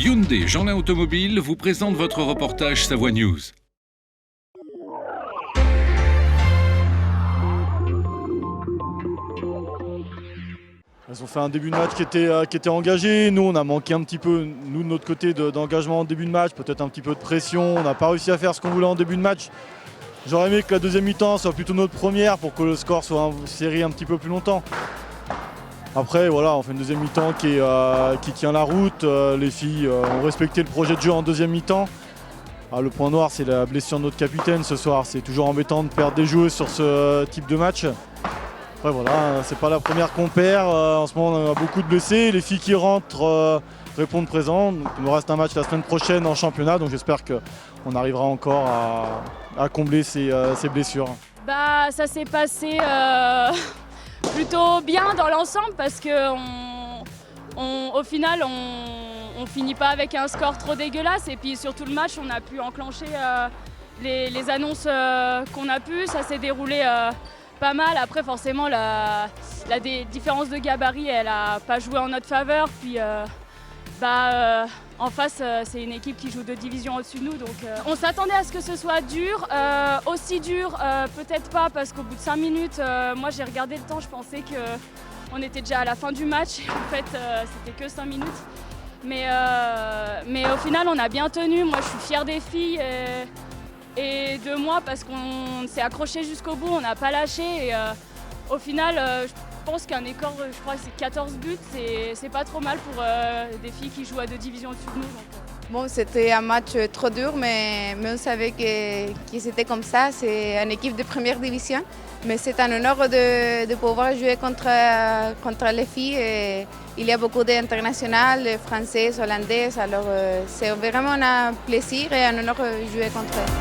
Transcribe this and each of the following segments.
Hyundai Jeanlin Automobile vous présente votre reportage Savoie News. Ils ont fait un début de match qui était engagé. Nous, on a manqué un petit peu, nous de notre côté, d'engagement en début de match, peut-être un petit peu de pression. On n'a pas réussi à faire ce qu'on voulait en début de match. J'aurais aimé que la deuxième mi-temps soit plutôt notre première pour que le score soit serré un petit peu plus longtemps. Après, voilà, on fait une deuxième mi-temps qui tient la route. Les filles ont respecté le projet de jeu en deuxième mi-temps. Le point noir, c'est la blessure de notre capitaine ce soir. C'est toujours embêtant de perdre des joueuses sur ce type de match. Après, voilà, c'est pas la première qu'on perd. En ce moment, on a beaucoup de blessés. Les filles qui rentrent répondent présent. Donc, il nous reste un match la semaine prochaine en championnat. Donc j'espère qu'on arrivera encore à combler ces blessures. Ça s'est passé plutôt bien dans l'ensemble parce qu'au final, on finit pas avec un score trop dégueulasse. Et puis sur tout le match, on a pu enclencher les annonces qu'on a pu. Ça s'est déroulé pas mal. Après, forcément, la différence de gabarit, elle n'a pas joué en notre faveur. Puis, en face, c'est une équipe qui joue 2 divisions au-dessus de nous. Donc, on s'attendait à ce que ce soit dur. Aussi dur, peut-être pas, parce qu'au bout de 5 minutes, moi, j'ai regardé le temps. Je pensais qu'on était déjà à la fin du match. En fait, c'était que 5 minutes. Mais au final, on a bien tenu. Moi, je suis fière des filles. Et de moi parce qu'on s'est accroché jusqu'au bout, on n'a pas lâché et au final je pense qu'un écart, je crois que c'est 14 buts, c'est pas trop mal pour des filles qui jouent à 2 divisions au-dessus de nous. Bon, c'était un match trop dur, mais on savait que c'était comme ça, c'est une équipe de première division. Mais c'est un honneur de pouvoir jouer contre les filles. Et il y a beaucoup d'internationales, françaises, hollandaises, alors c'est vraiment un plaisir et un honneur de jouer contre elles.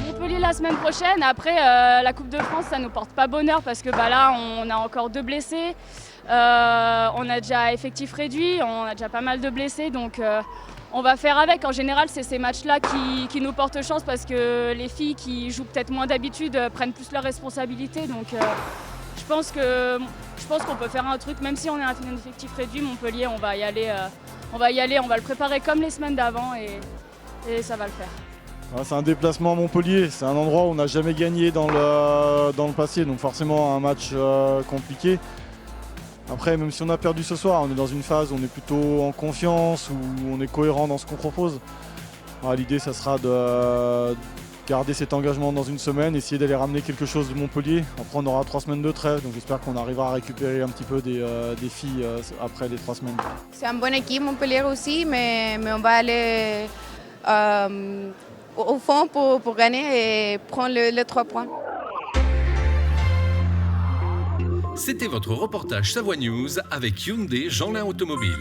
Montpellier la semaine prochaine, après la Coupe de France, ça nous porte pas bonheur parce que là on a encore 2 blessés. On a déjà effectif réduit, on a déjà pas mal de blessés, donc on va faire avec. En général, c'est ces matchs-là qui nous portent chance parce que les filles qui jouent peut-être moins d'habitude prennent plus leurs responsabilités. Donc je pense qu'on peut faire un truc, même si on est un effectif réduit. Montpellier, on va y aller, on va le préparer comme les semaines d'avant et ça va le faire. C'est un déplacement à Montpellier, c'est un endroit où on n'a jamais gagné dans le passé, donc forcément un match compliqué. Après, même si on a perdu ce soir, on est dans une phase où on est plutôt en confiance, où on est cohérent dans ce qu'on propose. L'idée, ça sera de garder cet engagement dans une semaine, essayer d'aller ramener quelque chose de Montpellier. Après, on aura 3 semaines de trêve, donc j'espère qu'on arrivera à récupérer un petit peu des filles après les 3 semaines. C'est une bonne équipe, Montpellier aussi, mais on va aller au fond pour gagner et prendre les 3 points. C'était votre reportage Savoie News avec Hyundai Jeanlin Automobile.